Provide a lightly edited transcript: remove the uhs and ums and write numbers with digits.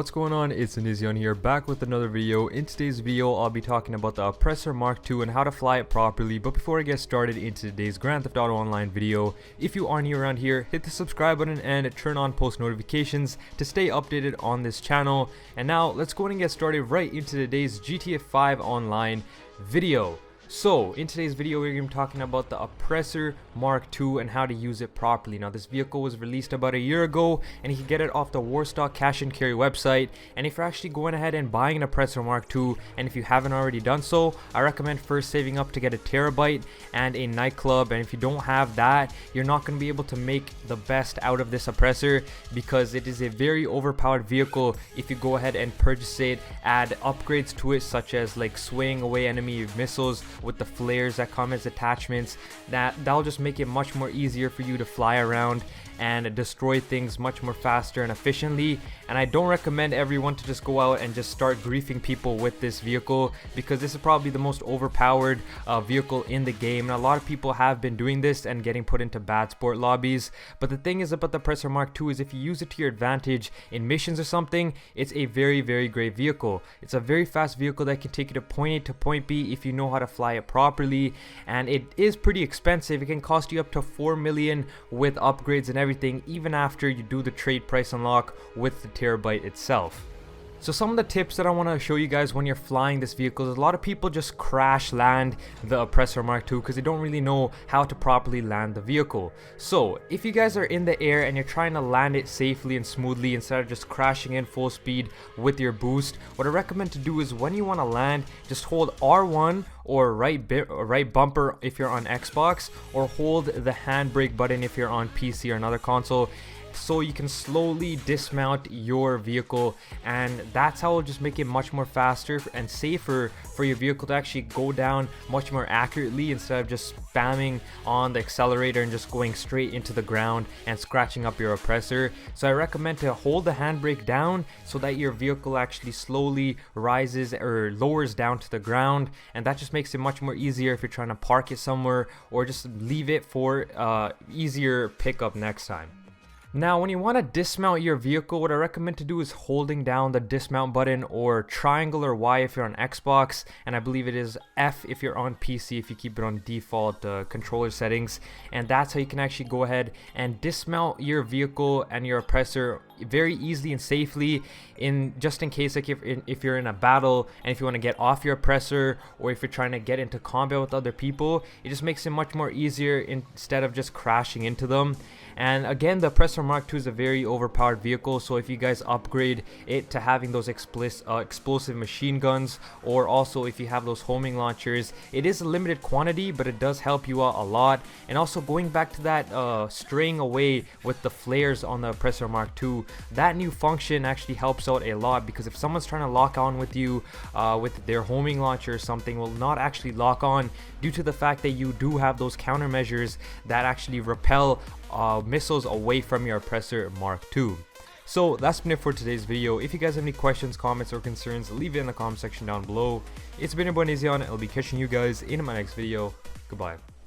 what's going on? It's Anizion here, back with another video. In today's video, I'll be talking about the Oppressor MK2 and how to fly it properly. But before I get started into today's Grand Theft Auto Online video, if you are new around here, hit the subscribe button and turn on post notifications to stay updated on this channel. And now, let's go ahead and get started right into today's GTA 5 Online video. So, in today's video, we're going to be talking about the Oppressor MK2 and how to use it properly. Now, this vehicle was released about a year ago, and you can get it off the Warstock Cash and Carry website. And if you're actually going ahead and buying an Oppressor MK2, and if you haven't already done so, I recommend first saving up to get a terabyte and a nightclub. And if you don't have that, you're not going to be able to make the best out of this Oppressor, because it is a very overpowered vehicle. If you go ahead and purchase it, add upgrades to it, such as like swaying away enemy missiles with the flares that come as attachments, that'll just make it much more easier for you to fly around and destroy things much more faster and efficiently. And I don't recommend everyone to just go out and just start griefing people with this vehicle, because this is probably the most overpowered vehicle in the game, and a lot of people have been doing this and getting put into bad sport lobbies. But the thing is about the Oppressor MK2 is if you use it to your advantage in missions or something, it's a very great vehicle. It's a very fast vehicle that can take you to point A to point B if you know how to fly it properly, and it is pretty expensive. It can cost you up to 4 million with upgrades and everything, even after you do the trade price unlock with the terabyte itself. So some of the tips that I want to show you guys when you're flying this vehicle is a lot of people just crash land the Oppressor MK2 because they don't really know how to properly land the vehicle. So if you guys are in the air and you're trying to land it safely and smoothly instead of just crashing in full speed with your boost, what I recommend to do is when you want to land, just hold R1 or right bumper if you're on Xbox, or hold the handbrake button if you're on PC or another console, so you can slowly dismount your vehicle. And that's how it'll just make it much more faster and safer for your vehicle to actually go down much more accurately, instead of just spamming on the accelerator and just going straight into the ground and scratching up your Oppressor. So I recommend to hold the handbrake down so that your vehicle actually slowly rises or lowers down to the ground, and that just makes it much more easier if you're trying to park it somewhere, or just leave it for easier pickup next time. Now, when you want to dismount your vehicle, what I recommend to do is holding down the dismount button, or triangle or Y if you're on Xbox, and I believe it is F if you're on PC if you keep it on default controller settings. And that's how you can actually go ahead and dismount your vehicle and your Oppressor very easily and safely, just in case, like if you're in a battle and if you want to get off your Oppressor, or if you're trying to get into combat with other people, it just makes it much more easier instead of just crashing into them. And again, the Oppressor MK2 is a very overpowered vehicle, so if you guys upgrade it to having those explosive machine guns, or also if you have those homing launchers, it is a limited quantity, but it does help you out a lot. And also, going back to that straying away with the flares on the Oppressor MK2, that new function actually helps out a lot, because if someone's trying to lock on with you with their homing launcher or something, will not actually lock on due to the fact that you do have those countermeasures that actually repel missiles away from your Oppressor MK2. So that's been it for today's video. If you guys have any questions, comments, or concerns, leave it in the comment section down below. It's been your boy Anizion, and I'll be catching you guys in my next video. Goodbye.